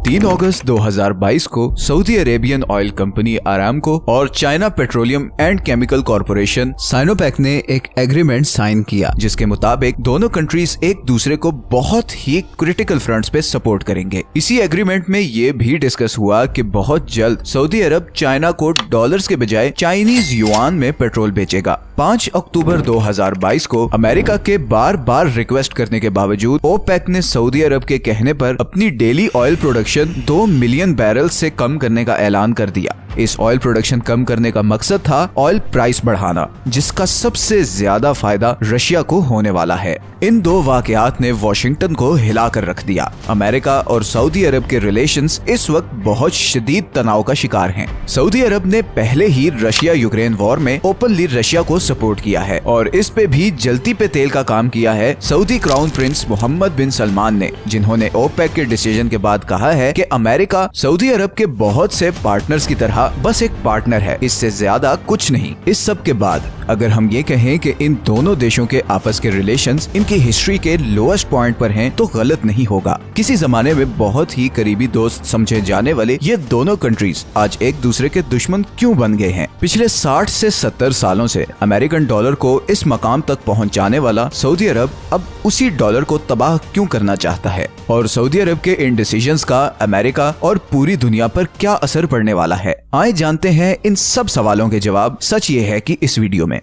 3 अगस्त 2022 को Saudi Arabian oil company Aramco और China petroleum and chemical corporation Sinopec ने एक एग्रीमेंट साइन किया, जिसके मुताबिक दोनों कंट्रीज एक दूसरे को बहुत ही क्रिटिकल फ्रंट्स पे सपोर्ट करेंगे। इसी एग्रीमेंट में ये भी डिस्कस हुआ कि बहुत जल्द सऊदी अरब चाइना को डॉलर्स के बजाय चाइनीज युआन में पेट्रोल बेचेगा। 5 अक्टूबर 2022 को अमेरिका के बार बार रिक्वेस्ट करने के बावजूद ओपेक ने सऊदी अरब के कहने पर अपनी daily oil production 2 million barrel से कम करने का ऐलान कर दिया। इस ऑयल प्रोडक्शन कम करने का मकसद था ऑयल प्राइस बढ़ाना, जिसका सबसे ज्यादा फायदा रशिया को होने वाला है। इन दो वाकयात ने वॉशिंगटन को हिला कर रख दिया। अमेरिका और सऊदी अरब के रिलेशंस इस वक्त बहुत शदीद तनाव का शिकार हैं। सऊदी अरब ने पहले ही रशिया यूक्रेन वॉर में ओपनली रशिया को सपोर्ट किया है और इस पे भी जलती पे तेल का काम किया है सऊदी क्राउन प्रिंस मोहम्मद बिन सलमान ने, जिन्होंने ओपेक के डिसीजन के बाद कहा है कि अमेरिका सऊदी अरब के बहुत से पार्टनर्स की तरह बस एक पार्टनर है, इससे ज्यादा कुछ नहीं। इस सब के बाद अगर हम ये कहें कि इन दोनों देशों के आपस के रिलेशंस इनकी हिस्ट्री के लोएस्ट पॉइंट पर हैं, तो गलत नहीं होगा। किसी जमाने में बहुत ही करीबी दोस्त समझे जाने वाले ये दोनों कंट्रीज आज एक दूसरे के दुश्मन क्यों बन गए हैं? पिछले 60 से 70 सालों से अमेरिकन डॉलर को इस मकाम तक पहुंचाने वाला सऊदी अरब अब उसी डॉलर को तबाह क्यों करना चाहता है? और सऊदी अरब के इन डिसीजंस का अमेरिका और पूरी दुनिया पर क्या असर पड़ने वाला है? आइए जानते हैं इन सब सवालों के जवाब। सच ये है कि इस वीडियो में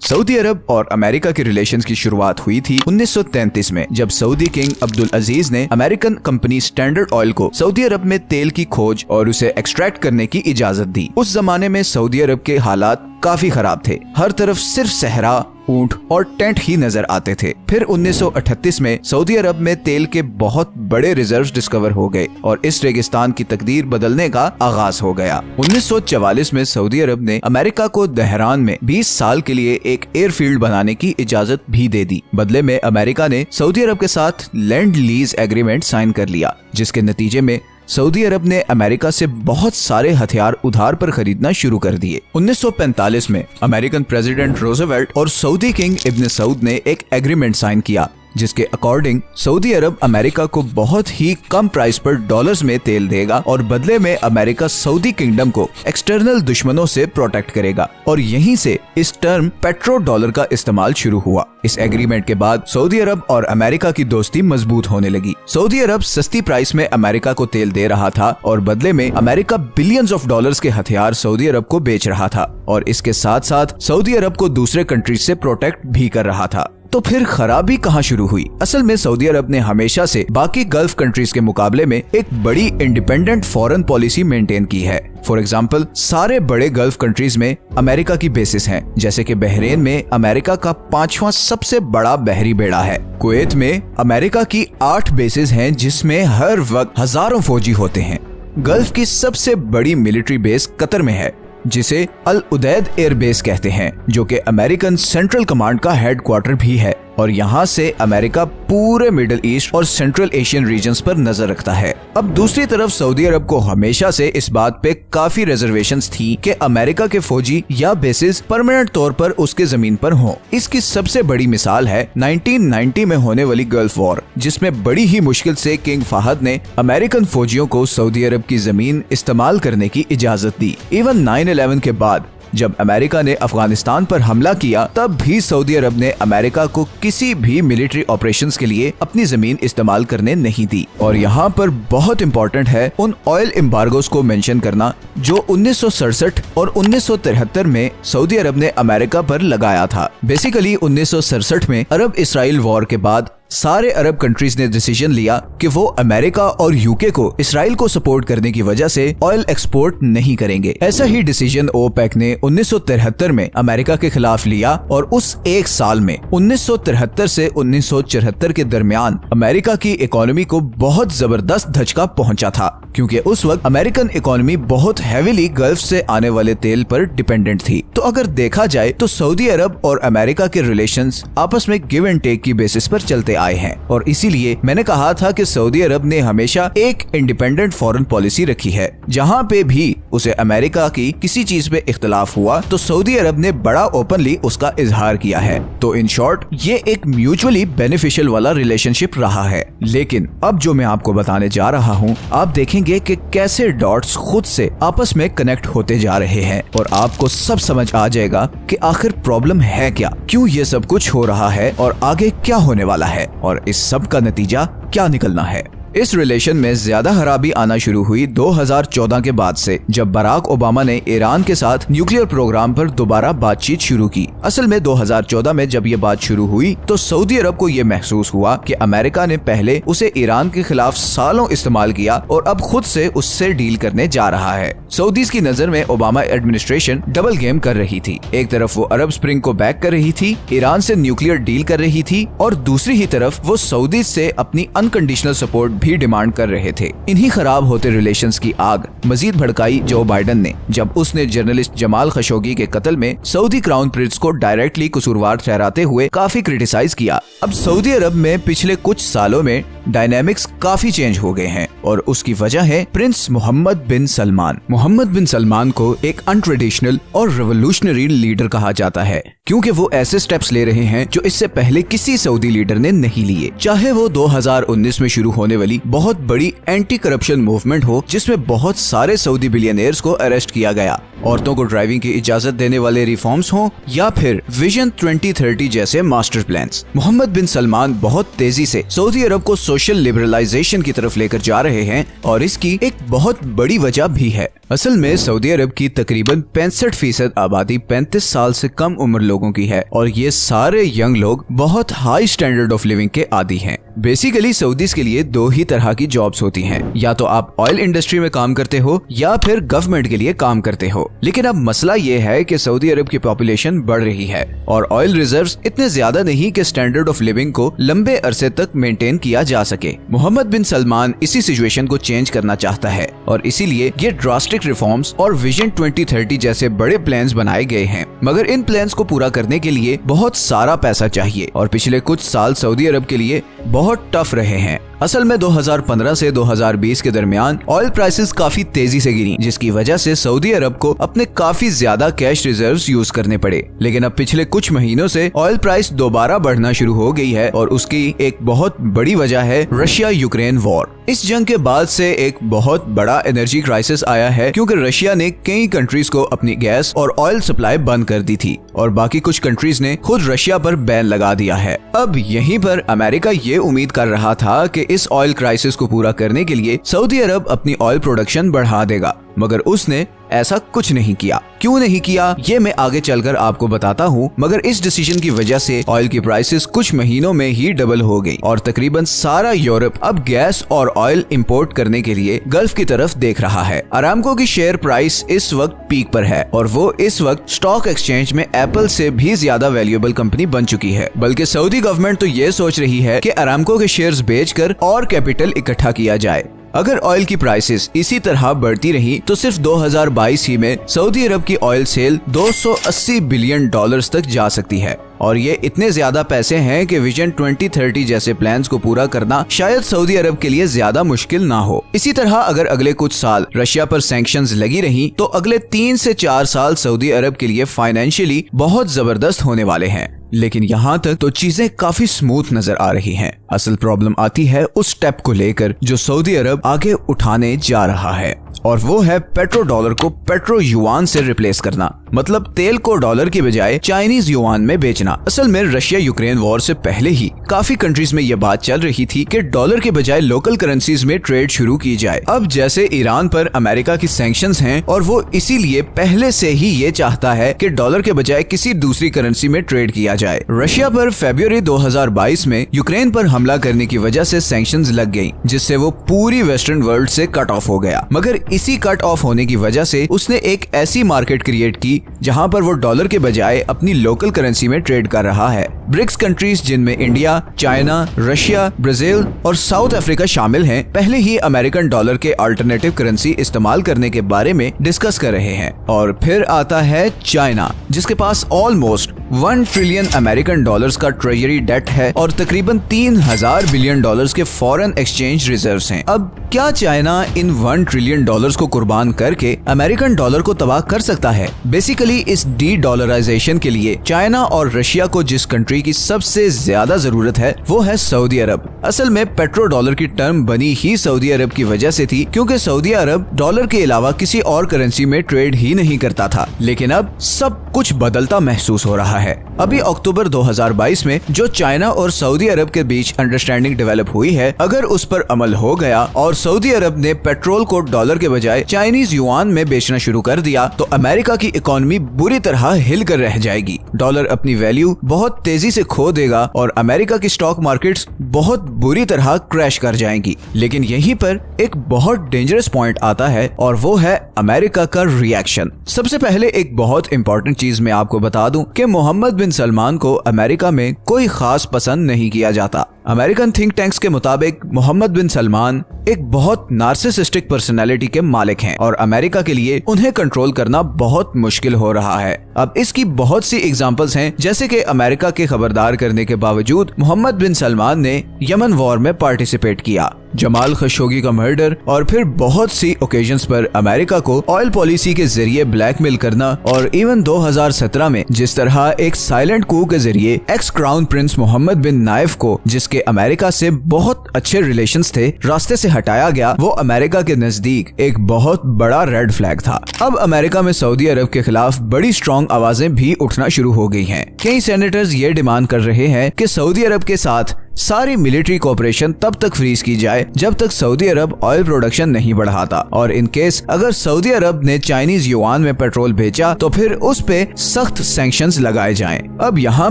सऊदी अरब और अमेरिका के रिलेशंस की शुरुआत हुई थी 1933 में, जब सऊदी किंग अब्दुल अजीज ने अमेरिकन कंपनी स्टैंडर्ड ऑयल को सऊदी अरब में तेल की खोज और उसे एक्सट्रैक्ट करने की इजाजत दी। उस जमाने में सऊदी अरब के हालात काफी खराब थे। हर तरफ सिर्फ सहरा, ऊंट और टेंट ही नजर आते थे। फिर 1938 में सऊदी अरब में तेल के बहुत बड़े रिजर्व्स डिस्कवर हो गए और इस रेगिस्तान की तकदीर बदलने का आगाज हो गया। 1944 में सऊदी अरब ने अमेरिका को दहरान में 20 साल के लिए एक एयरफील्ड बनाने की इजाजत भी दे दी। बदले में अमेरिका ने सऊदी अरब के साथ लैंड लीज एग्रीमेंट साइन कर लिया, जिसके नतीजे में सऊदी अरब ने अमेरिका से बहुत सारे हथियार उधार पर खरीदना शुरू कर दिए। 1945 में अमेरिकन प्रेसिडेंट रोजवेल्ट और सऊदी किंग इब्न सऊद ने एक एग्रीमेंट साइन किया, जिसके अकॉर्डिंग सऊदी अरब अमेरिका को बहुत ही कम प्राइस पर डॉलर्स में तेल देगा और बदले में अमेरिका सऊदी किंगडम को एक्सटर्नल दुश्मनों से प्रोटेक्ट करेगा। और यहीं से इस टर्म पेट्रो डॉलर का इस्तेमाल शुरू हुआ। इस एग्रीमेंट के बाद सऊदी अरब और अमेरिका की दोस्ती मजबूत होने लगी। सऊदी अरब सस्ती प्राइस में अमेरिका को तेल दे रहा था और बदले में अमेरिका बिलियंस ऑफ डॉलर्स के हथियार सऊदी अरब को बेच रहा था और इसके साथ साथ सऊदी अरब को दूसरे कंट्रीज से प्रोटेक्ट भी कर रहा था। तो फिर खराबी कहाँ शुरू हुई? असल में सऊदी अरब ने हमेशा से बाकी गल्फ कंट्रीज के मुकाबले में एक बड़ी इंडिपेंडेंट फॉरेन पॉलिसी मेंटेन की है। फॉर एग्जाम्पल, सारे बड़े गल्फ कंट्रीज में अमेरिका की बेसिस हैं, जैसे कि बहरेन में अमेरिका का 5वां सबसे बड़ा बहरी बेड़ा है। कुवैत में अमेरिका की 8 बेसिस हैं, जिसमें हर वक्त हजारों फौजी होते हैं। गल्फ की सबसे बड़ी मिलिट्री बेस कतर में है, जिसे अल उदैद एयर बेस कहते हैं, जो कि अमेरिकन सेंट्रल कमांड का हेडक्वार्टर भी है। और यहाँ से अमेरिका पूरे मिडिल ईस्ट और सेंट्रल एशियन रीजन्स पर नजर रखता है। अब दूसरी तरफ सऊदी अरब को हमेशा से इस बात पे काफी रिजर्वेशंस थी कि अमेरिका के फौजी या बेसिस परमानेंट तौर पर उसके जमीन पर हों। इसकी सबसे बड़ी मिसाल है 1990 में होने वाली गल्फ वॉर, जिसमें बड़ी ही मुश्किल से किंग फहद ने अमेरिकन फौजियों को सऊदी अरब की जमीन इस्तेमाल करने की इजाजत दी। इवन 9/11 के बाद जब अमेरिका ने अफगानिस्तान पर हमला किया, तब भी सऊदी अरब ने अमेरिका को किसी भी मिलिट्री ऑपरेशंस के लिए अपनी जमीन इस्तेमाल करने नहीं दी। और यहाँ पर बहुत इम्पोर्टेंट है उन ऑयल एम्बार्गोस को मेंशन करना जो 1967 और 1973 में सऊदी अरब ने अमेरिका पर लगाया था। बेसिकली 1967 में अरब इसराइल वॉर के बाद सारे अरब कंट्रीज ने डिसीजन लिया कि वो अमेरिका और यूके को इसराइल को सपोर्ट करने की वजह से ऑयल एक्सपोर्ट नहीं करेंगे। ऐसा ही डिसीजन ओपेक ने 1973 में अमेरिका के खिलाफ लिया और उस एक साल में 1973 से 1974 के दरमियान अमेरिका की इकोनॉमी को बहुत जबरदस्त धचका पहुंचा था, क्योंकि उस वक्त अमेरिकन इकोनॉमी बहुत हेविली गल्फ से आने वाले तेल पर डिपेंडेंट थी। तो अगर देखा जाए तो सऊदी अरब और अमेरिका के रिलेशंस आपस में गिव एंड टेक की बेसिस पर चलते आए हैं। और इसीलिए मैंने कहा था कि सऊदी अरब ने हमेशा एक इंडिपेंडेंट फॉरेन पॉलिसी रखी है। जहाँ पे भी उसे अमेरिका की किसी चीज पे इख्तलाफ हुआ तो सऊदी अरब ने बड़ा ओपनली उसका इजहार किया है। तो इन शॉर्ट ये एक म्यूचुअली बेनिफिशियल वाला रिलेशनशिप रहा है। लेकिन अब जो मैं आपको बताने जा रहा हूँ, आप देखेंगे कि कैसे डॉट्स खुद से आपस में कनेक्ट होते जा रहे हैं और आपको सब समझ आ जाएगा कि आखिर प्रॉब्लम है क्या, क्यों ये सब कुछ हो रहा है और आगे क्या होने वाला है और इस सब का नतीजा क्या निकलना है। इस रिलेशन में ज्यादा खराबी आना शुरू हुई 2014 के बाद से, जब बराक ओबामा ने ईरान के साथ न्यूक्लियर प्रोग्राम पर दोबारा बातचीत शुरू की। असल में 2014 में जब ये बात शुरू हुई तो सऊदी अरब को ये महसूस हुआ कि अमेरिका ने पहले उसे ईरान के खिलाफ सालों इस्तेमाल किया और अब खुद से उससे डील करने जा रहा है। सऊदीज की नजर में ओबामा एडमिनिस्ट्रेशन डबल गेम कर रही थी। एक तरफ वो अरब स्प्रिंग को बैक कर रही थी, ईरान से न्यूक्लियर डील कर रही थी, और दूसरी ही तरफ वो सऊदी से अपनी अनकंडीशनल सपोर्ट भी डिमांड कर रहे थे। इन्हीं खराब होते रिलेशंस की आग मजीद भड़काई जो बाइडन ने, जब उसने जर्नलिस्ट जमाल खशोगी के कत्ल में सऊदी क्राउन प्रिंस को डायरेक्टली कसूरवार ठहराते हुए काफी क्रिटिसाइज किया। अब सऊदी अरब में पिछले कुछ सालों में डायनेमिक्स काफी चेंज हो गए हैं और उसकी वजह है प्रिंस मोहम्मद बिन सलमान। मोहम्मद बिन सलमान को एक अनट्रेडिशनल और रेवोल्यूशनरी लीडर कहा जाता है, क्योंकि वो ऐसे स्टेप्स ले रहे हैं जो इससे पहले किसी सऊदी लीडर ने नहीं लिए। चाहे वो 2019 में शुरू होने वाली बहुत बड़ी एंटी करप्शन मूवमेंट हो, जिसमें बहुत सारे सऊदी बिलियनियर्स को अरेस्ट किया गया, औरतों को ड्राइविंग की इजाजत देने वाले रिफॉर्म्स हों, या फिर विजन 2030 जैसे मास्टर प्लान्स। मोहम्मद बिन सलमान बहुत तेजी से सऊदी अरब को सोशल लिबरलाइजेशन की तरफ लेकर जा रहे हैं और इसकी एक बहुत बड़ी वजह भी है। असल में सऊदी अरब की तकरीबन 65% आबादी 35 साल से कम उम्र लोगों की है और ये सारे यंग लोग बहुत हाई स्टैंडर्ड ऑफ लिविंग के आदी हैं। बेसिकली सऊदीज के लिए दो ही तरह की जॉब्स होती हैं, या तो आप ऑयल इंडस्ट्री में काम करते हो या फिर गवर्नमेंट के लिए काम करते हो। लेकिन अब मसला ये है कि सऊदी अरब की पॉपुलेशन बढ़ रही है और ऑयल रिजर्व्स इतने ज्यादा नहीं कि स्टैंडर्ड ऑफ लिविंग को लंबे अरसे तक मेंटेन किया जा सके। मोहम्मद बिन सलमान इसी सिचुएशन को चेंज करना चाहता है और इसीलिए ये ड्रास्टिक रिफॉर्म्स और विजन 2030 जैसे बड़े प्लान्स बनाए गए हैं। मगर इन प्लान्स को पूरा करने के लिए बहुत सारा पैसा चाहिए और पिछले कुछ साल सऊदी अरब के लिए बहुत टफ रहे हैं। असल में 2015 से 2020 के दरमियान ऑयल प्राइसेस काफी तेजी से गिरी, जिसकी वजह से सऊदी अरब को अपने काफी ज्यादा कैश रिजर्व्स यूज करने पड़े। लेकिन अब पिछले कुछ महीनों से ऑयल प्राइस दोबारा बढ़ना शुरू हो गई है और उसकी एक बहुत बड़ी वजह है रशिया यूक्रेन वॉर। इस जंग के बाद से एक बहुत बड़ा एनर्जी क्राइसिस आया है, क्योंकि रशिया ने कई कंट्रीज को अपनी गैस और ऑयल सप्लाई बंद कर दी थी और बाकी कुछ कंट्रीज ने खुद रशिया पर बैन लगा दिया है। अब यहीं पर अमेरिका ये उम्मीद कर रहा था कि इस ऑयल क्राइसिस को पूरा करने के लिए सऊदी अरब अपनी ऑयल प्रोडक्शन बढ़ा देगा, मगर उसने ऐसा कुछ नहीं किया। क्यों नहीं किया ये मैं आगे चलकर आपको बताता हूँ, मगर इस डिसीजन की वजह से ऑयल की प्राइसेस कुछ महीनों में ही डबल हो गई और तकरीबन सारा यूरोप अब गैस और ऑयल इंपोर्ट करने के लिए गल्फ की तरफ देख रहा है। अरामको की शेयर प्राइस इस वक्त पीक पर है और वो इस वक्त स्टॉक एक्सचेंज में एप्पल से भी ज्यादा वैल्यूएबल कंपनी बन चुकी है। बल्कि सऊदी गवर्नमेंट तो ये सोच रही है कि अरामको के शेयर्स बेचकर और कैपिटल इकट्ठा किया जाए। अगर ऑयल की प्राइसेस इसी तरह बढ़ती रही तो सिर्फ 2022 ही में सऊदी अरब की ऑयल सेल 280 बिलियन डॉलर्स तक जा सकती है और ये इतने ज्यादा पैसे हैं कि विजन 2030 जैसे प्लान्स को पूरा करना शायद सऊदी अरब के लिए ज्यादा मुश्किल ना हो। इसी तरह अगर अगले कुछ साल रशिया पर सैंक्शंस लगी रही तो अगले 3 से 4 साल सऊदी अरब के लिए फाइनेंशियली बहुत जबरदस्त होने वाले हैं। लेकिन यहाँ तक तो चीजें काफी स्मूथ नजर आ रही हैं। असल प्रॉब्लम आती है उस स्टेप को लेकर जो सऊदी अरब आगे उठाने जा रहा है और वो है पेट्रो डॉलर को पेट्रो युआन से रिप्लेस करना, मतलब तेल को डॉलर के बजाय चाइनीज युआन में बेचना। असल में रशिया यूक्रेन वॉर से पहले ही काफी कंट्रीज में ये बात चल रही थी कि डॉलर के बजाय लोकल करेंसीज में ट्रेड शुरू की जाए। अब जैसे ईरान पर अमेरिका की सैंक्शंस हैं और वो इसीलिए पहले से ही ये चाहता है कि डॉलर के बजाय किसी दूसरी करेंसी में ट्रेड किया जाए। रशिया पर फरवरी 2022 में यूक्रेन पर हमला करने की वजह से सैंक्शंस लग गयी, जिससे वो पूरी वेस्टर्न वर्ल्ड से कट ऑफ हो गया। मगर इसी कट ऑफ होने की वजह से उसने एक ऐसी मार्केट क्रिएट की जहां पर वो डॉलर के बजाय अपनी लोकल करेंसी में ट्रेड कर रहा है। ब्रिक्स कंट्रीज जिनमें इंडिया, चाइना, रशिया, ब्राजील और साउथ अफ्रीका शामिल हैं, पहले ही अमेरिकन डॉलर के अल्टरनेटिव करेंसी इस्तेमाल करने के बारे में डिस्कस कर रहे हैं। और फिर आता है चाइना, जिसके पास ऑलमोस्ट 1 ट्रिलियन अमेरिकन डॉलर्स का ट्रेजरी डेट है और तकरीबन 3000 बिलियन डॉलर्स के फॉरेन एक्सचेंज रिजर्व्स हैं। अब क्या चाइना इन 1 ट्रिलियन डॉलर्स को कुर्बान करके अमेरिकन डॉलर को तबाह कर सकता है? बेसिकली इस डी डॉलराइजेशन के लिए चाइना और रशिया को जिस कंट्री की सबसे ज्यादा जरूरत है वो है सऊदी अरब। असल में पेट्रो डॉलर की टर्म बनी ही सऊदी अरब की वजह से थी, क्योंकि सऊदी अरब डॉलर के अलावा किसी और करेंसी में ट्रेड ही नहीं करता था। लेकिन अब सब कुछ बदलता महसूस हो रहा है। अभी अक्टूबर 2022 में जो चाइना और सऊदी अरब के बीच अंडरस्टैंडिंग डेवलप हुई है, अगर उस पर अमल हो गया और सऊदी अरब ने पेट्रोल को डॉलर के बजाय चाइनीज युआन में बेचना शुरू कर दिया, तो अमेरिका की इकोनॉमी बुरी तरह हिल कर रह जाएगी। डॉलर अपनी वैल्यू बहुत तेजी से खो देगा और अमेरिका की स्टॉक मार्केट्स बहुत बुरी तरह क्रैश कर जाएंगी। लेकिन यहीं पर एक बहुत डेंजरस पॉइंट आता है और वो है अमेरिका का रिएक्शन। सबसे पहले एक बहुत इंपॉर्टेंट चीज मैं आपको बता दूं कि मोहम्मद बिन सलमान को अमेरिका में कोई खास पसंद नहीं किया जाता। अमेरिकन थिंक टैंक्स के मुताबिक मोहम्मद बिन सलमान एक बहुत नार्सिसिस्टिक पर्सनैलिटी के मालिक हैं और अमेरिका के लिए उन्हें कंट्रोल करना बहुत मुश्किल हो रहा है। अब इसकी बहुत सी एग्जांपल्स हैं, जैसे कि अमेरिका के खबरदार करने के बावजूद मोहम्मद बिन सलमान ने यमन वॉर में पार्टिसिपेट किया, जमाल खशोगी का मर्डर और फिर बहुत सी ओकेजन्स पर अमेरिका को ऑयल पॉलिसी के जरिए ब्लैकमेल करना और इवन 2017 में जिस तरह एक साइलेंट कू के जरिए एक्स क्राउन प्रिंस मोहम्मद बिन नाइफ को, जिसके अमेरिका से बहुत अच्छे रिलेशंस थे, रास्ते से हटाया गया, वो अमेरिका के नजदीक एक बहुत बड़ा रेड फ्लैग था। अब अमेरिका में सऊदी अरब के खिलाफ बड़ी स्ट्रॉन्ग आवाजें भी उठना शुरू हो गई हैं। कई सेनेटर्स ये डिमांड कर रहे हैं कि सऊदी अरब के साथ सारी मिलिट्री कोऑपरेशन तब तक फ्रीज की जाए जब तक सऊदी अरब ऑयल प्रोडक्शन नहीं बढ़ाता, और इन केस अगर सऊदी अरब ने चाइनीज युआन में पेट्रोल बेचा तो फिर उस पे सख्त सैंक्शंस लगाए जाएं। अब यहाँ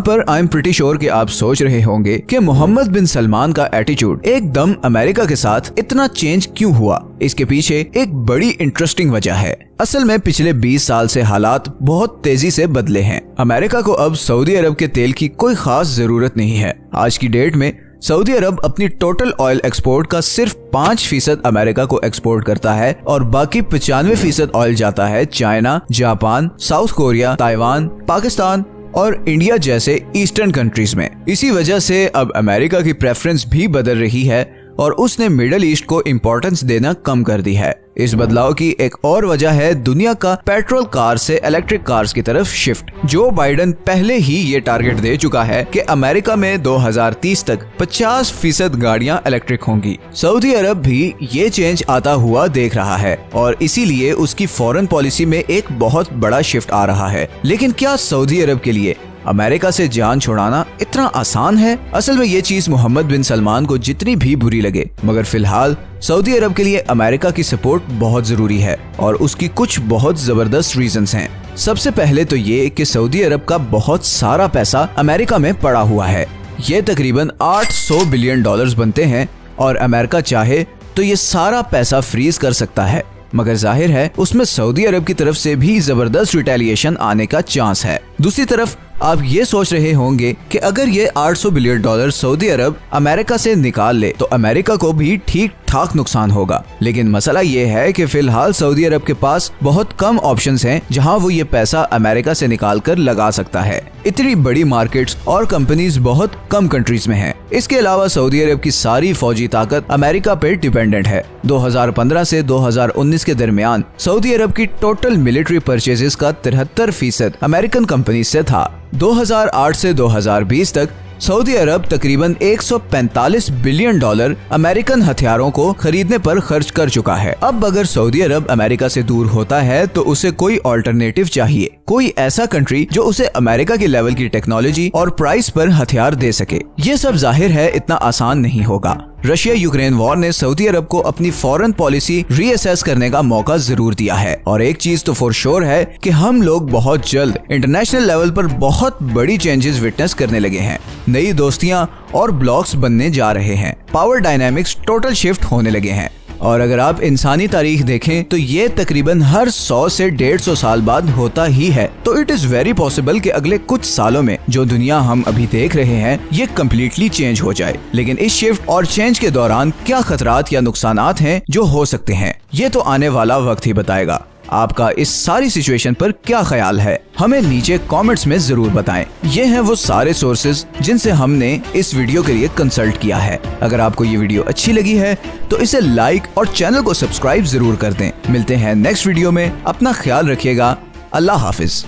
पर आई एम प्रीटी श्योर कि आप सोच रहे होंगे कि मोहम्मद बिन सलमान का एटीट्यूड एकदम अमेरिका के साथ इतना चेंज क्यों हुआ। इसके पीछे एक बड़ी इंटरेस्टिंग वजह है। असल में पिछले 20 साल से हालात बहुत तेजी से बदले हैं। अमेरिका को अब सऊदी अरब के तेल की कोई खास जरूरत नहीं है। आज की डेट में सऊदी अरब अपनी टोटल ऑयल एक्सपोर्ट का सिर्फ 5% अमेरिका को एक्सपोर्ट करता है और बाकी 95% ऑयल जाता है China, Japan, south Korea, Taiwan, Pakistan और इंडिया जैसे ईस्टर्न कंट्रीज में। इसी वजह से अब अमेरिका की प्रेफरेंस भी बदल रही है और उसने मिडल ईस्ट को इम्पोर्टेंस देना कम कर दी है। इस बदलाव की एक और वजह है दुनिया का पेट्रोल कार से इलेक्ट्रिक कार्स की तरफ शिफ्ट। जो बाइडेन पहले ही ये टारगेट दे चुका है कि अमेरिका में 2030 तक 50% गाड़ियां इलेक्ट्रिक होंगी। सऊदी अरब भी ये चेंज आता हुआ देख रहा है और इसीलिए उसकी फॉरेन पॉलिसी में एक बहुत बड़ा शिफ्ट आ रहा है। लेकिन क्या सऊदी अरब के लिए अमेरिका से जान छुड़ाना इतना आसान है? असल में ये चीज मोहम्मद बिन सलमान को जितनी भी बुरी लगे, मगर फिलहाल सऊदी अरब के लिए अमेरिका की सपोर्ट बहुत जरूरी है और उसकी कुछ बहुत जबरदस्त रीजंस हैं। सबसे पहले तो ये कि सऊदी अरब का बहुत सारा पैसा अमेरिका में पड़ा हुआ है। ये तकरीबन 800 बिलियन डॉलर्स बनते हैं और अमेरिका चाहे तो ये सारा पैसा फ्रीज कर सकता है, मगर जाहिर है उसमें सऊदी अरब की तरफ से भी जबरदस्त रिटेलिएशन आने का चांस है। दूसरी तरफ आप ये सोच रहे होंगे कि अगर ये 800 बिलियन डॉलर सऊदी अरब अमेरिका से निकाल ले तो अमेरिका को भी ठीक ठाक नुकसान होगा। लेकिन मसला ये है कि फिलहाल सऊदी अरब के पास बहुत कम ऑप्शंस हैं जहां वो ये पैसा अमेरिका से निकाल कर लगा सकता है। इतनी बड़ी मार्केट्स और कंपनीज बहुत कम कंट्रीज में हैं। इसके अलावा सऊदी अरब की सारी फौजी ताकत अमेरिका पे डिपेंडेंट है। 2015 से 2019 के दरमियान सऊदी अरब की टोटल मिलिट्री परचेजेस का 73% अमेरिकन कंपनी से था। 2008 से 2020 तक सऊदी अरब तकरीबन 145 बिलियन डॉलर अमेरिकन हथियारों को खरीदने पर खर्च कर चुका है। अब अगर सऊदी अरब अमेरिका से दूर होता है तो उसे कोई ऑल्टरनेटिव चाहिए, कोई ऐसा कंट्री जो उसे अमेरिका की लेवल की टेक्नोलॉजी और प्राइस पर हथियार दे सके। ये सब जाहिर है इतना आसान नहीं होगा। रशिया यूक्रेन वॉर ने सऊदी अरब को अपनी फॉरेन पॉलिसी रीअसेस करने का मौका जरूर दिया है और एक चीज तो फॉर श्योर है कि हम लोग बहुत जल्द इंटरनेशनल लेवल पर बहुत बड़ी चेंजेस विटनेस करने लगे हैं। नई दोस्तियां और ब्लॉक्स बनने जा रहे हैं। पावर डायनामिक्स टोटल शिफ्ट होने लगे हैं और अगर आप इंसानी तारीख देखें तो ये तकरीबन हर 100 से 150 साल बाद होता ही है। तो इट इज वेरी पॉसिबल कि अगले कुछ सालों में जो दुनिया हम अभी देख रहे हैं ये कम्प्लीटली चेंज हो जाए। लेकिन इस शिफ्ट और चेंज के दौरान क्या खतरात या नुकसानात हैं जो हो सकते हैं, ये तो आने वाला वक्त ही बताएगा। आपका इस सारी सिचुएशन पर क्या ख्याल है, हमें नीचे कमेंट्स में जरूर बताएं। ये हैं वो सारे सोर्सेज जिनसे हमने इस वीडियो के लिए कंसल्ट किया है। अगर आपको ये वीडियो अच्छी लगी है तो इसे लाइक और चैनल को सब्सक्राइब जरूर कर दें। मिलते हैं नेक्स्ट वीडियो में, अपना ख्याल रखिएगा। अल्लाह हाफिज।